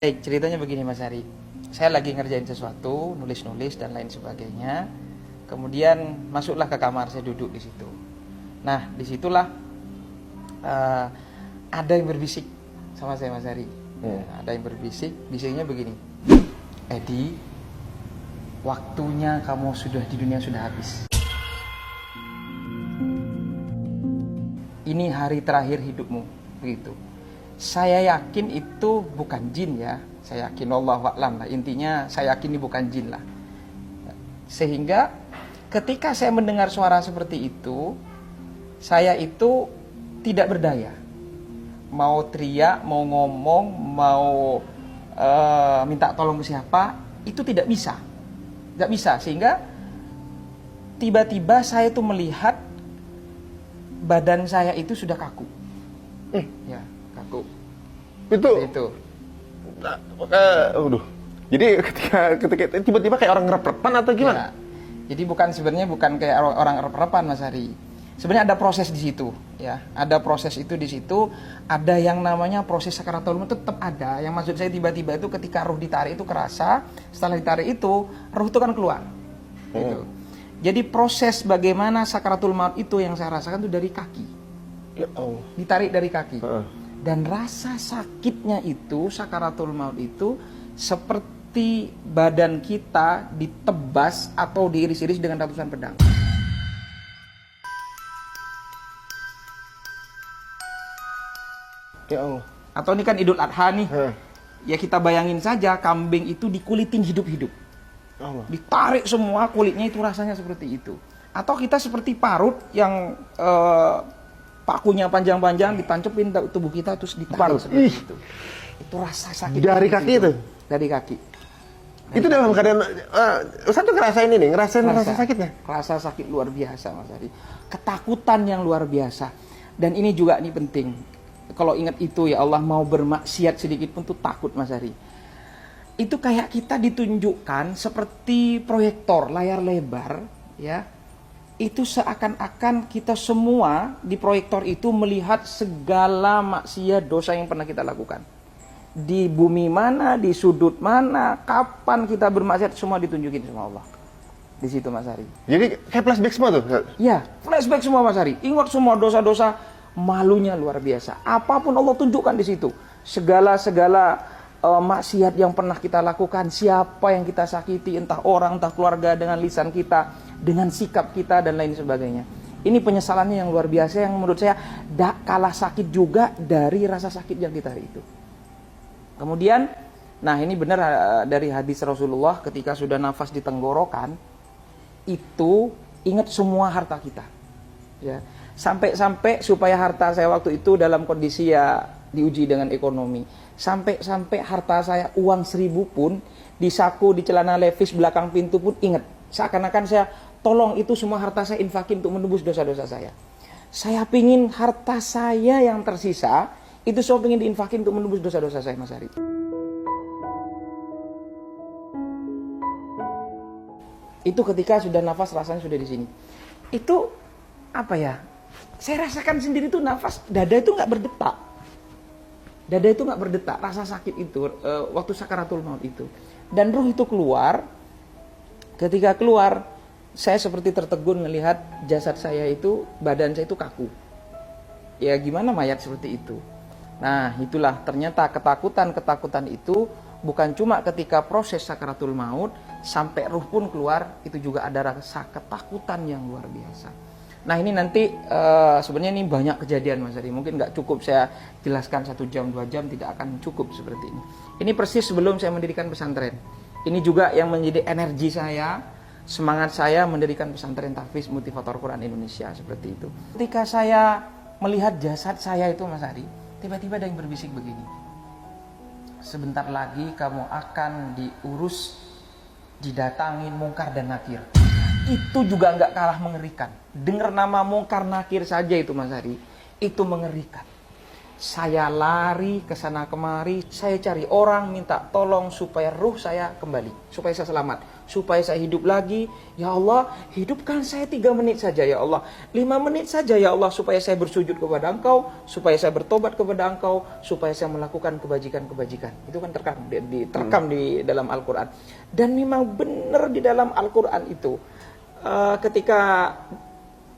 Baik, ceritanya begini Mas Hari. Saya lagi ngerjain sesuatu, nulis-nulis dan lain sebagainya. Kemudian masuklah ke kamar, saya duduk di situ. Nah, disitulah ada yang berbisik sama saya Mas Hari. Ada yang berbisik, bisiknya begini. Edi, waktunya kamu sudah di dunia sudah habis. Ini hari terakhir hidupmu, begitu. Saya yakin itu bukan jin ya. Saya yakin Allahu a'lam lah. Intinya saya yakin ini bukan jin lah. Sehingga ketika saya mendengar suara seperti itu, saya itu tidak berdaya. Mau teriak, mau ngomong, mau minta tolong ke siapa, itu tidak bisa. Tidak bisa. Sehingga tiba-tiba saya itu melihat badan saya itu sudah kaku. Ya, kaku. Itu. Jadi ketika tiba-tiba kayak orang ngerep-repan atau gimana? Ya. Jadi sebenarnya bukan kayak orang ngerep-repan Mas Hari. Sebenarnya ada proses di situ, ya. Ada proses itu di situ. Ada yang namanya proses sakaratul maut tetap ada. Yang maksud saya tiba-tiba itu ketika ruh ditarik itu kerasa. Setelah ditarik itu ruh itu kan keluar. Gitu. Jadi proses bagaimana sakaratul maut itu yang saya rasakan itu dari kaki. Ya Allah. Ditarik dari kaki. Dan rasa sakitnya itu, sakaratul maut itu seperti badan kita ditebas atau diiris-iris dengan ratusan pedang. Ya Allah. Atau ini kan Idul Adha nih. Ya kita bayangin saja kambing itu dikulitin hidup-hidup. Allah. Ditarik semua kulitnya itu rasanya seperti itu. Atau kita seperti parut yang pakunya panjang-panjang ditancepin tubuh kita terus ditarik seperti itu. Itu rasa sakit dari kaki itu. Dari kaki. Itu dalam keadaan Ustaz tuh ngerasain ini, ngerasain rasa sakitnya. Rasa sakit luar biasa Mas Ari. Ketakutan yang luar biasa. Dan ini juga ini penting. Kalau ingat itu ya Allah, mau bermaksiat sedikit pun tuh takut Mas Ari. Itu kayak kita ditunjukkan seperti proyektor layar lebar ya. Itu seakan-akan kita semua di proyektor itu melihat segala maksiat dosa yang pernah kita lakukan. Di bumi mana, di sudut mana, kapan kita bermaksiat, semua ditunjukin sama Allah. Di situ Mas Hari. Jadi kayak flashback semua tuh? Ya, flashback semua Mas Hari. Ingat semua dosa-dosa, malunya luar biasa. Apapun Allah tunjukkan di situ. Segala maksiat yang pernah kita lakukan, siapa yang kita sakiti, entah orang, entah keluarga, dengan lisan kita, dengan sikap kita, dan lain sebagainya. Ini penyesalannya yang luar biasa, yang menurut saya tak kalah sakit juga dari rasa sakit yang kita hari itu. Kemudian, nah ini benar dari hadis Rasulullah, ketika sudah nafas di tenggorokan, itu ingat semua harta kita. Ya. Sampai supaya harta saya waktu itu dalam kondisi ya diuji dengan ekonomi. Sampai harta saya uang 1.000 pun di saku, di celana levis belakang pintu pun ingat. Seakan-akan saya tolong itu semua harta saya infakin untuk menebus dosa-dosa saya. Saya pingin harta saya yang tersisa itu saya pingin diinfakin untuk menebus dosa-dosa saya Mas Hari. Itu ketika sudah nafas rasanya sudah di sini. Itu apa ya? Saya rasakan sendiri tuh nafas dada itu nggak berdetak. Dada itu nggak berdetak, rasa sakit itu waktu sakaratul maut itu. Dan ruh itu keluar. Ketika keluar, saya seperti tertegun melihat jasad saya itu, badan saya itu kaku. Ya gimana mayat seperti itu? Nah itulah ternyata ketakutan itu bukan cuma ketika proses sakaratul maut, sampai ruh pun keluar, itu juga ada rasa ketakutan yang luar biasa. Nah ini nanti sebenarnya ini banyak kejadian Mas Ari. Mungkin nggak cukup saya jelaskan 1 jam 2 jam, tidak akan cukup seperti ini. Ini persis sebelum saya mendirikan pesantren. Ini juga yang menjadi energi saya, semangat saya mendirikan pesantren Tahfiz Motivator Quran Indonesia seperti itu. Ketika saya melihat jasad saya itu Mas Ari, tiba-tiba ada yang berbisik begini. Sebentar lagi kamu akan diurus, didatangin Mungkar dan Nakir. Itu juga nggak kalah mengerikan. Dengar nama Mungkar Nakir saja itu Mas Hari, itu mengerikan. Saya lari ke sana kemari, saya cari orang minta tolong supaya ruh saya kembali, supaya saya selamat. supaya saya hidup lagi. Ya Allah, hidupkan saya 3 menit saja ya Allah, 5 menit saja ya Allah, supaya saya bersujud kepada Engkau, supaya saya bertobat kepada Engkau, supaya saya melakukan kebajikan-kebajikan. Itu kan terekam di dalam Al-Quran. Dan memang benar di dalam Al-Quran itu, ketika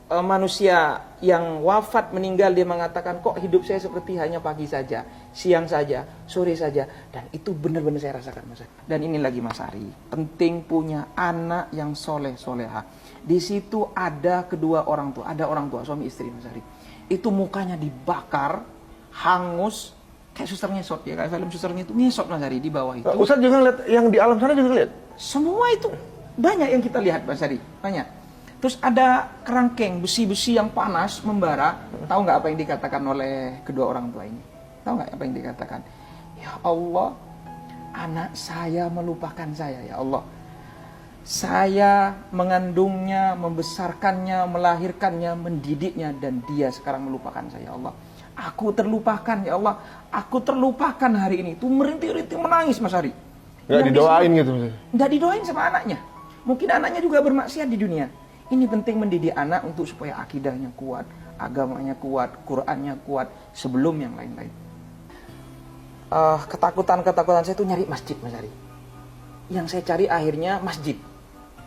manusia yang wafat meninggal, dia mengatakan, kok hidup saya seperti hanya pagi saja, siang saja, sore saja. Dan itu benar-benar saya rasakan, Mas Ari. Dan ini lagi Mas Ari, penting punya anak yang soleh soleha. Di situ ada kedua orang tua, ada orang tua suami istri, Mas Ari. Itu mukanya dibakar, hangus, kayak suster ngesot ya, kayak film susternya itu ngesot, Mas Ari, di bawah itu. Ustaz juga lihat yang di alam sana juga lihat. Semua itu banyak yang kita lihat, Mas Ari, banyak. Terus ada kerangkeng, besi-besi yang panas membara. Tahu nggak apa yang dikatakan oleh kedua orang tua ini? Tahu nggak apa yang dikatakan? Ya Allah, anak saya melupakan saya, ya Allah. Saya mengandungnya, membesarkannya, melahirkannya, mendidiknya, dan dia sekarang melupakan saya, ya Allah. Aku terlupakan, ya Allah. Aku terlupakan hari ini. Itu merintih-rintih menangis, Mas Ari. Nggak didoain gitu. Nggak didoain sama anaknya. Mungkin anaknya juga bermaksiat di dunia. Ini penting mendidik anak untuk supaya akidahnya kuat, agamanya kuat, Qur'annya kuat sebelum yang lain-lain. Ketakutan saya itu nyari masjid, Mas Ari. Yang saya cari akhirnya masjid.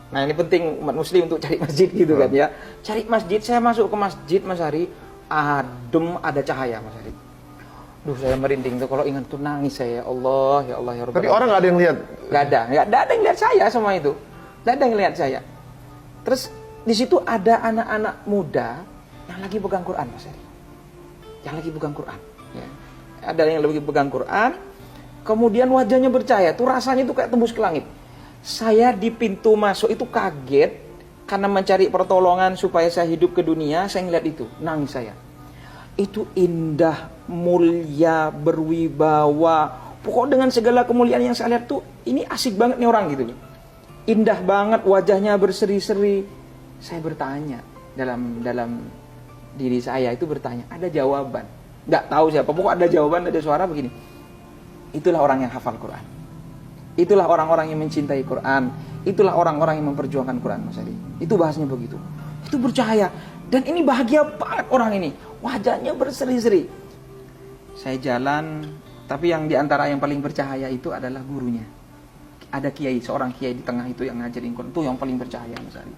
Nah ini penting umat muslim untuk cari masjid gitu kan ya. Cari masjid, saya masuk ke masjid, Mas Ari, adem, ada cahaya, Mas Ari. Duh, saya merinding tuh kalau ingat tuh, nangis saya, ya Allah, ya Allah, ya Rabbal. Tapi orang nggak ada yang lihat. Nggak ada yang lihat saya sama itu. Nggak ada yang lihat saya. Terus di situ ada anak-anak muda yang lagi pegang Quran, Mas Ari. Yang lagi pegang Quran. Ya. Ada yang lagi pegang Quran, kemudian wajahnya bercahaya. Tuh rasanya tuh kayak tembus ke langit. Saya di pintu masuk itu kaget karena mencari pertolongan supaya saya hidup ke dunia. Saya ngeliat itu, nangis saya. Itu indah, mulia, berwibawa. Pokoknya dengan segala kemuliaan yang saya lihat tuh, ini asik banget nih orang gitu. Indah banget, wajahnya berseri-seri. Saya bertanya dalam diri saya itu bertanya, ada jawaban. Nggak tahu siapa, pokoknya ada jawaban, ada suara begini. Itulah orang yang hafal Quran. Itulah orang-orang yang mencintai Quran. Itulah orang-orang yang memperjuangkan Quran, Mas Ari. Itu bahasanya begitu. Itu bercahaya. Dan ini bahagia banget orang ini. Wajahnya berseri-seri. Saya jalan, tapi yang diantara yang paling bercahaya itu adalah gurunya. Ada kiai, seorang kiai di tengah itu yang ngajarin Quran. Itu yang paling bercahaya, Mas Ari.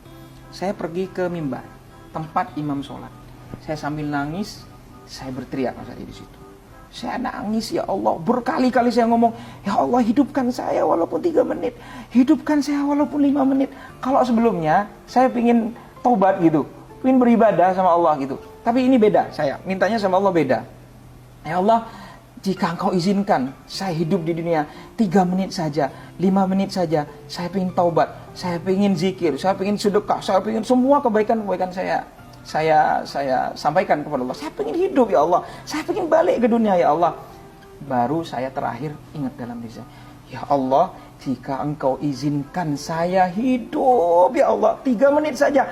Saya pergi ke mimbar, tempat imam sholat. Saya sambil nangis, saya berteriak, Mas Ari, di situ. Saya nangis, ya Allah, berkali-kali saya ngomong, ya Allah, hidupkan saya walaupun 3 menit, hidupkan saya walaupun 5 menit. Kalau sebelumnya saya pingin taubat gitu, pingin beribadah sama Allah gitu. Tapi ini beda, saya mintanya sama Allah beda. Ya Allah, jika Engkau izinkan saya hidup di dunia 3 menit saja, 5 menit saja, saya ingin taubat, saya ingin zikir, saya ingin sedekah, saya ingin semua kebaikan-kebaikan saya sampaikan kepada Allah. Saya ingin hidup, ya Allah. Saya ingin balik ke dunia, ya Allah. Baru saya terakhir ingat dalam diri saya, ya Allah, jika Engkau izinkan saya hidup, ya Allah, 3 menit saja,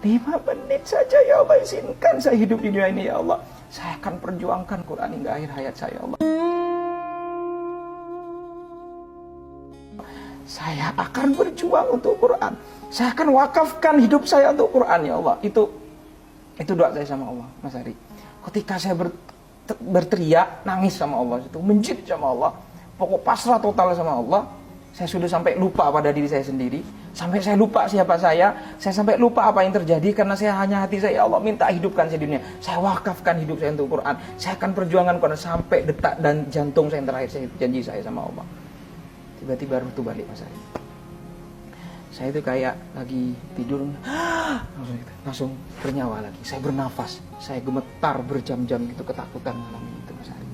5 menit saja, ya Allah, izinkan saya hidup di dunia ini, ya Allah. Saya akan perjuangkan Quran hingga akhir hayat saya, ya Allah. Saya akan berjuang untuk Quran. Saya akan wakafkan hidup saya untuk Quran, ya Allah. Itu doa saya sama Allah, Mas Ari. Ketika saya berteriak, nangis sama Allah, itu menjid sama Allah, pokok pasrah total sama Allah. Saya sudah sampai lupa pada diri saya sendiri, sampai saya lupa siapa saya sampai lupa apa yang terjadi, karena saya hanya hati saya, ya Allah, minta hidupkan saya di dunia. Saya wakafkan hidup saya untuk Quran. Saya akan perjuangan Quran sampai detak dan jantung saya yang terakhir, saya janji saya sama Allah. Tiba-tiba ruh itu balik, Mas Ari. Saya itu kayak lagi tidur, langsung bernyawa lagi. Saya bernafas, saya gemetar berjam-jam gitu, ketakutan malam itu, Mas Ari.